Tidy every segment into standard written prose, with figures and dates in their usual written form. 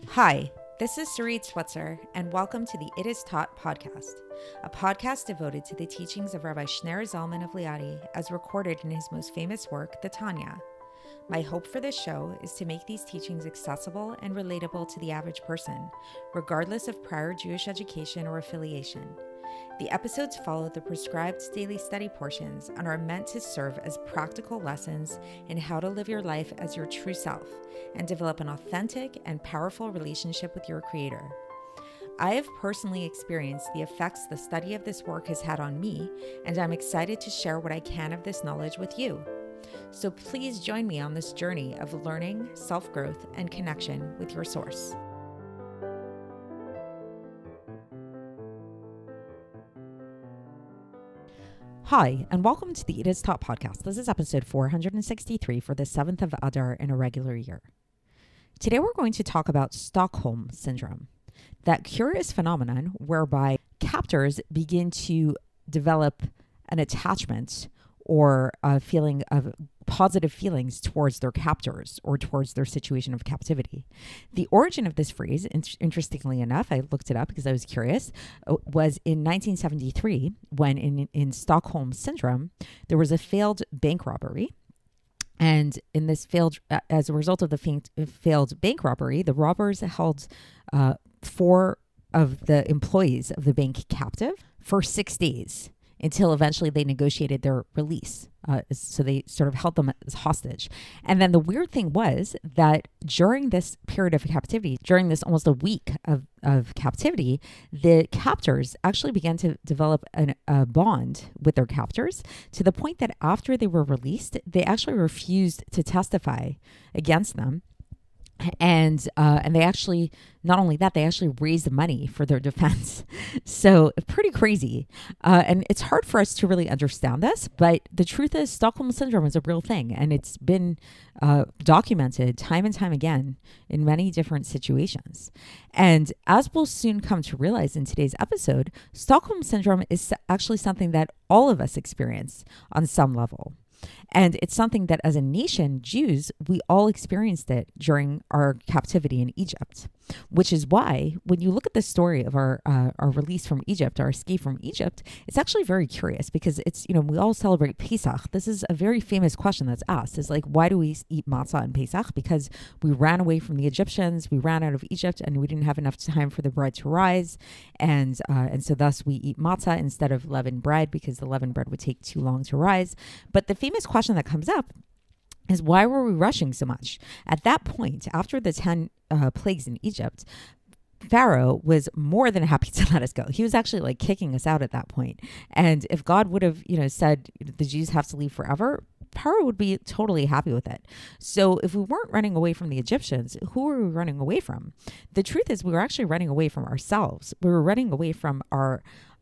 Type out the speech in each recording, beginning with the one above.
Hi, this is Sarit Switzer, and welcome to the It Is Taught podcast, a podcast devoted to the teachings of Rabbi Shneur Zalman of Liadi as recorded in his most famous work, the Tanya. My hope for this show is to make these teachings accessible and relatable to the average person, regardless of prior Jewish education or affiliation. The episodes follow the prescribed daily study portions and are meant to serve as practical lessons in how to live your life as your true self and develop an authentic and powerful relationship with your Creator. I have personally experienced the effects the study of this work has had on me, and I'm excited to share what I can of this knowledge with you. So please join me on this journey of learning, self-growth, and connection with your source. Hi, and welcome to the It Is Taught podcast. This is episode 463 for the 7th of Adar in a regular year. Today we're going to talk about Stockholm syndrome, that curious phenomenon whereby captors begin to develop an attachment or a feeling of positive feelings towards their captors or towards their situation of captivity. The origin of this phrase, interestingly enough, I looked it up because I was curious, was in 1973 when in Stockholm syndrome, there was a failed bank robbery. And in this as a result of the failed bank robbery, the robbers held 4 of the employees of the bank captive for 6 days until eventually they negotiated their release. So they sort of held them as hostage. And then the weird thing was that during this period of captivity, during this almost a week of captivity, the captors actually began to develop a bond with their captors to the point that after they were released, they actually refused to testify against them. And they actually, not only that, they actually raised money for their defense. So pretty crazy. And it's hard for us to really understand this, but the truth is Stockholm syndrome is a real thing. And it's been documented time and time again in many different situations. And as we'll soon come to realize in today's episode, Stockholm syndrome is actually something that all of us experience on some level. And it's something that as a nation, Jews, we all experienced it during our captivity in Egypt, which is why when you look at the story of our release from Egypt, our escape from Egypt, it's actually very curious because it's, we all celebrate Pesach. This is a very famous question that's asked is like, why do we eat matzah on Pesach? Because we ran away from the Egyptians, we ran out of Egypt and we didn't have enough time for the bread to rise. And so thus we eat matzah instead of leavened bread because the leavened bread would take too long to rise. But the famous question that comes up is why were we rushing so much? At that point, after the 10 plagues in Egypt, Pharaoh was more than happy to let us go. He was actually like kicking us out at that point. And if God would have, said the Jews have to leave forever, Pharaoh would be totally happy with it. So if we weren't running away from the Egyptians, who were we running away from? The truth is we were actually running away from ourselves. We were running away from our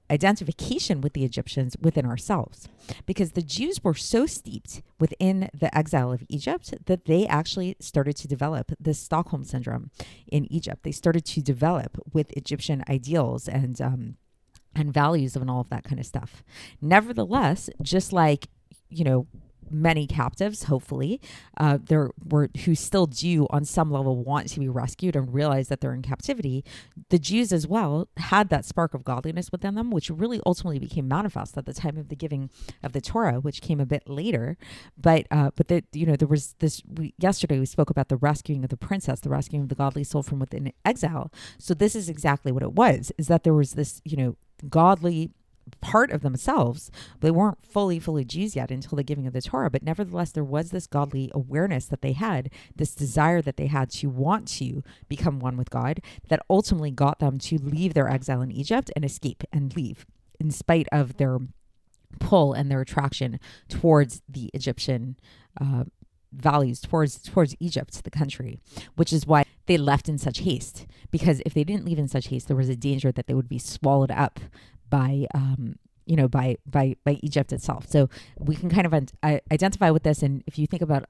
identification with the Egyptians within ourselves, because the Jews were so steeped within the exile of Egypt that they actually started to develop this Stockholm syndrome in Egypt. They started to develop with Egyptian ideals and values and all of that kind of stuff. Nevertheless, just like, many captives, hopefully, who still do on some level want to be rescued and realize that they're in captivity. The Jews as well had that spark of godliness within them, which really ultimately became manifest at the time of the giving of the Torah, which came a bit later. But there was this. Yesterday we spoke about the rescuing of the princess, the rescuing of the godly soul from within exile. So this is exactly what it was: is that there was this, godly part of themselves. They weren't fully Jews yet until the giving of the Torah, but nevertheless there was this godly awareness that they had, this desire that they had to want to become one with God, that ultimately got them to leave their exile in Egypt and escape and leave in spite of their pull and their attraction towards the Egyptian values, towards Egypt, the country, which is why they left in such haste, because if they didn't leave in such haste, there was a danger that they would be swallowed up by Egypt itself. So we can kind of identify with this. And if you think about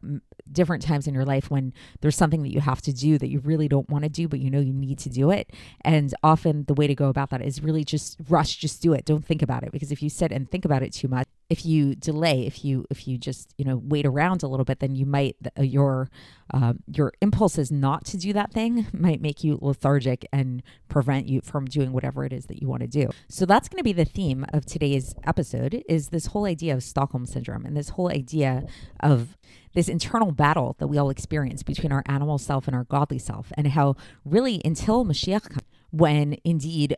different times in your life when there's something that you have to do that you really don't want to do, but you need to do it. And often the way to go about that is really just do it. Don't think about it. Because if you sit and think about it too much, if you delay, if you just wait around a little bit, then you might your impulses not to do that thing might make you lethargic and prevent you from doing whatever it is that you want to do. So that's going to be the theme of today's episode, is this whole idea of Stockholm syndrome and this whole idea of this internal battle that we all experience between our animal self and our godly self, and how really until Mashiach comes, when indeed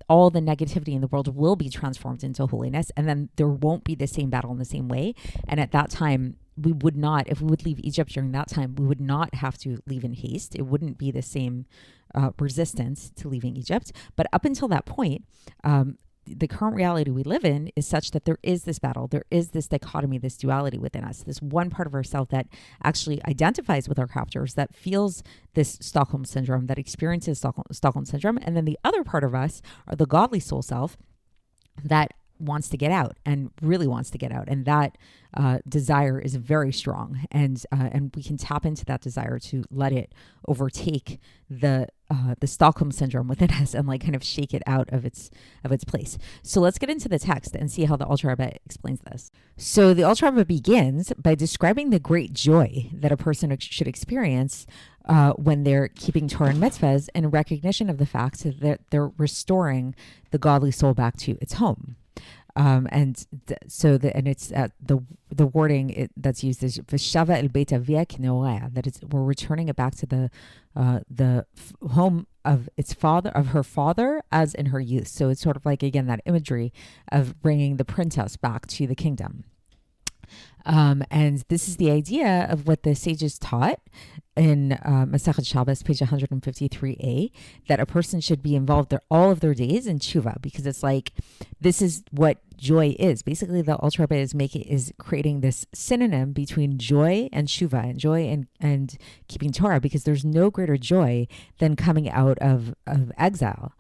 all the negativity in the world will be transformed into holiness, and then there won't be the same battle in the same way. And at that time, we would not, if we would leave Egypt during that time, we would not have to leave in haste. It wouldn't be the same resistance to leaving Egypt. But up until that point, the current reality we live in is such that there is this battle, there is this dichotomy, this duality within us, this one part of ourself that actually identifies with our captors, that feels this Stockholm syndrome, that experiences Stockholm syndrome. And then the other part of us, are the godly soul self, that wants to get out and really wants to get out. And that desire is very strong. And we can tap into that desire to let it overtake the Stockholm syndrome within us and kind of shake it out of its place. So let's get into the text and see how the Alter Rebbe explains this. So the Alter Rebbe begins by describing the great joy that a person should experience when they're keeping Torah and Mitzvos, in recognition of the fact that they're restoring the godly soul back to its home. It's the wording that's used is v'shava el beit avia k'neorah, that we're returning it back to the home of her father as in her youth. So it's sort of again that imagery of bringing the princess back to the kingdom. And this is the idea of what the sages taught in Masechet Shabbos, page 153a, that a person should be involved all of their days in tshuva, because it's this is what joy is. Basically, the Alter Rebbe is creating this synonym between joy and tshuva, and joy and keeping Torah, because there's no greater joy than coming out of exile.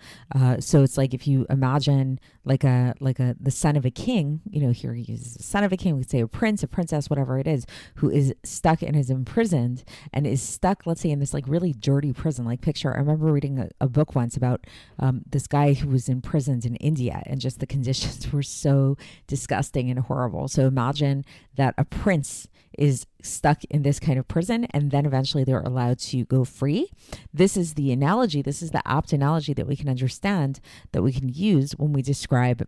So it's if you imagine the son of a king, here he uses the son of a king, we could say a prince, a princess, whatever it is, who is stuck and is imprisoned and is stuck, let's say, in this really dirty prison. Picture, I remember reading a book once about this guy who was imprisoned in India, and just the conditions were so disgusting and horrible. So imagine that a prince is stuck in this kind of prison, and then eventually they're allowed to go free. This is the analogy, this is the apt analogy that we can understand, that we can use when we describe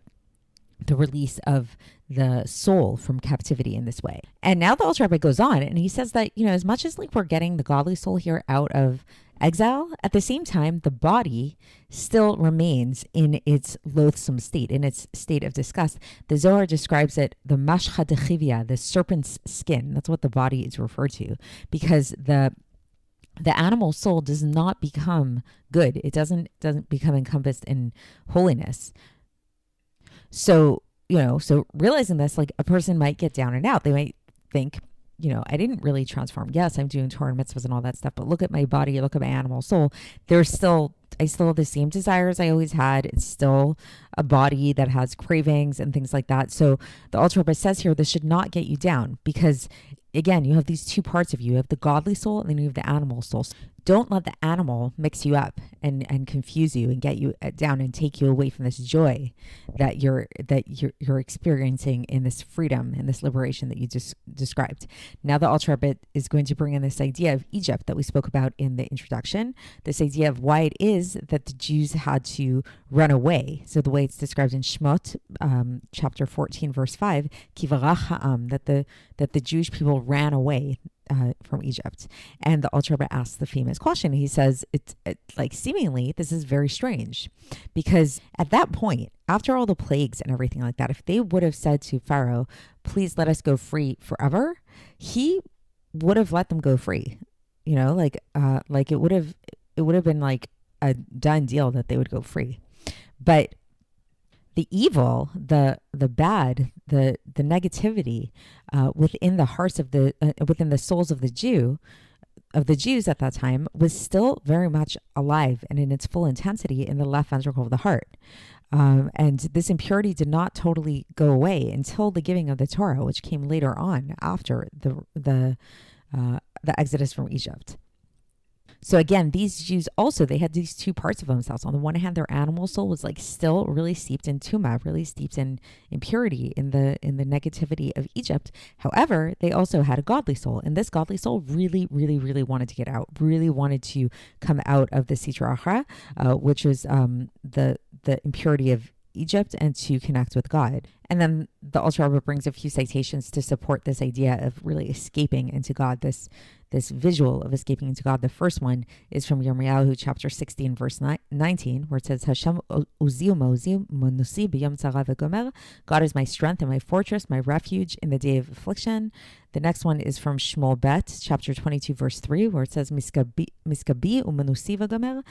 the release of the soul from captivity in this way. And now the Alter Rebbe goes on and he says that, as much as we're getting the godly soul here out of exile, at the same time, the body still remains in its loathsome state, in its state of disgust. The Zohar describes it, the mashcha dechivya, the serpent's skin. That's what the body is referred to, because the animal soul does not become good. It doesn't become encompassed in holiness. So, so realizing this, a person might get down and out. They might think, I didn't really transform. Yes, I'm doing Torah and Mitzvos and all that stuff, but look at my body, look at my animal soul. I still have the same desires I always had. It's still a body that has cravings and things like that. So the Alter Rebbe says here, this should not get you down, because again, you have these two parts of you. You have the godly soul and then you have the animal soul. Don't let the animal mix you up and confuse you and get you down and take you away from this joy that you're experiencing in this freedom and this liberation that you just described. Now the Alter Rebbe is going to bring in this idea of Egypt that we spoke about in the introduction, this idea of why it is that the Jews had to run away. So the way it's described in Shmot, chapter 14, verse 5, Kivarach ha'am, that the Jewish people ran away from Egypt. And the Alter Rebbe asks the famous question. He says, it's seemingly this is very strange, because at that point, after all the plagues and everything like that, if they would have said to Pharaoh, please let us go free forever, he would have let them go free. It would have been a done deal that they would go free. But the evil, the bad, the negativity within the hearts of within the souls of the Jews at that time was still very much alive and in its full intensity in the left ventricle of the heart. And this impurity did not totally go away until the giving of the Torah, which came later on after the exodus from Egypt. So again, these Jews also, they had these two parts of themselves. On the one hand, their animal soul was like still really steeped in tumah, really steeped in impurity, in the negativity of Egypt. However, they also had a godly soul, and this godly soul really, really, really wanted to get out, really wanted to come out of the Sitra Achra, which is the impurity of Egypt, and to connect with God. And then the Alter Rebbe brings a few citations to support this idea of really escaping into God, this visual of escaping into God. The first one is from Yirmiyahu chapter 16, verse 19, where it says, Hashem uzi monusi b'yom tzara v'gomer. God is my strength and my fortress, my refuge in the day of affliction. The next one is from Shmuel Bet, chapter 22, verse 3, where it says, Miskabi u'menusi v'gomer.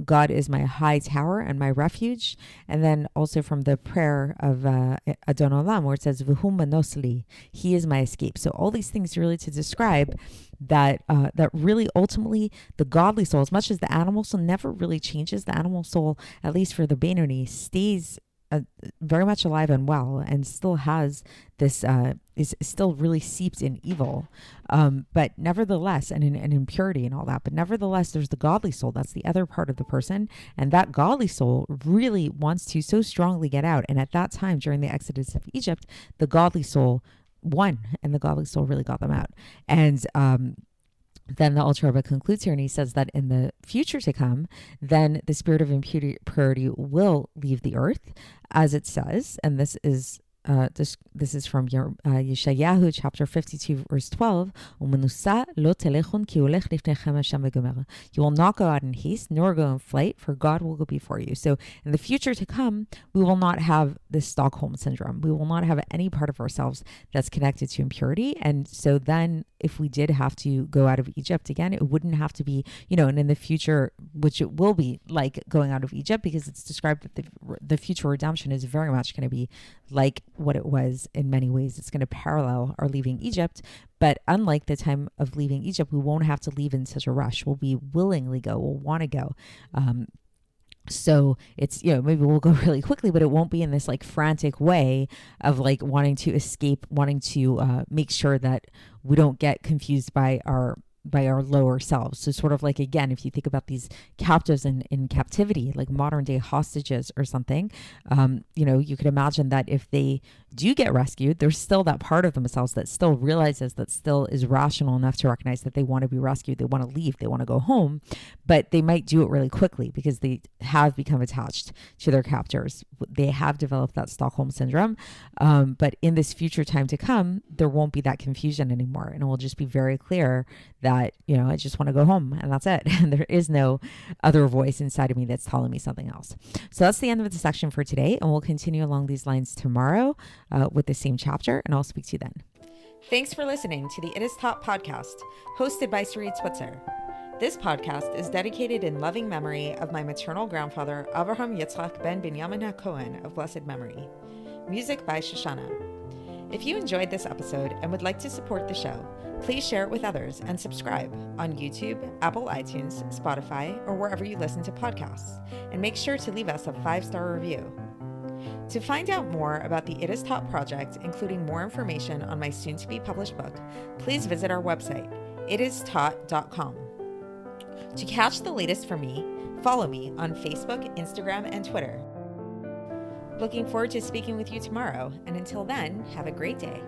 God is my high tower and my refuge. And then also from the prayer of Adon Olam, where it says, V'hu manosli, he is my escape. So all these things really to describe that really ultimately the godly soul, as much as the animal soul never really changes, the animal soul, at least for the Benoni, stays very much alive and well, and still has this, is still really seeped in evil. But nevertheless, and in impurity and all that, but nevertheless, there's the godly soul. That's the other part of the person. And that godly soul really wants to so strongly get out. And at that time, during the Exodus of Egypt, the godly soul won, and the godly soul really got them out. And, then the Alter Rebbe concludes here, and he says that in the future to come, then the spirit of impurity will leave the earth, as it says, and this is from Yeshayahu chapter 52 verse 12. You will not go out in haste, nor go in flight, for God will go before you. So in the future to come, we will not have this Stockholm syndrome. We will not have any part of ourselves that's connected to impurity. And so then if we did have to go out of Egypt again, it wouldn't have to be, and in the future, which it will be like going out of Egypt, because it's described that the future redemption is very much going to be like what it was in many ways. It's going to parallel our leaving Egypt. But unlike the time of leaving Egypt, we won't have to leave in such a rush. We'll be willingly go. We'll want to go. So it's, maybe we'll go really quickly, but it won't be in this like frantic way of like wanting to escape, wanting to make sure that we don't get confused by our lower selves. So sort of like, again, if you think about these captives in captivity, like modern day hostages or something, you could imagine that if they do get rescued, there's still that part of themselves that still realizes, that still is rational enough to recognize that they want to be rescued, they want to leave, they want to go home, but they might do it really quickly because they have become attached to their captors. They have developed that Stockholm syndrome. But in this future time to come, there won't be that confusion anymore. And it will just be very clear that, I just want to go home, and that's it. And there is no other voice inside of me that's telling me something else. So that's the end of the section for today. And we'll continue along these lines tomorrow with the same chapter. And I'll speak to you then. Thanks for listening to the It Is Taught podcast, hosted by Sarit Switzer. This podcast is dedicated in loving memory of my maternal grandfather, Avraham Yitzchak ben Binyamin HaKohen of blessed memory. Music by Shoshana. If you enjoyed this episode and would like to support the show, please share it with others and subscribe on YouTube, Apple iTunes, Spotify, or wherever you listen to podcasts. And make sure to leave us a 5-star review. To find out more about the It Is Taught project, including more information on my soon-to-be published book, please visit our website, itistaught.com. To catch the latest from me, follow me on Facebook, Instagram, and Twitter. Looking forward to speaking with you tomorrow, and until then, have a great day.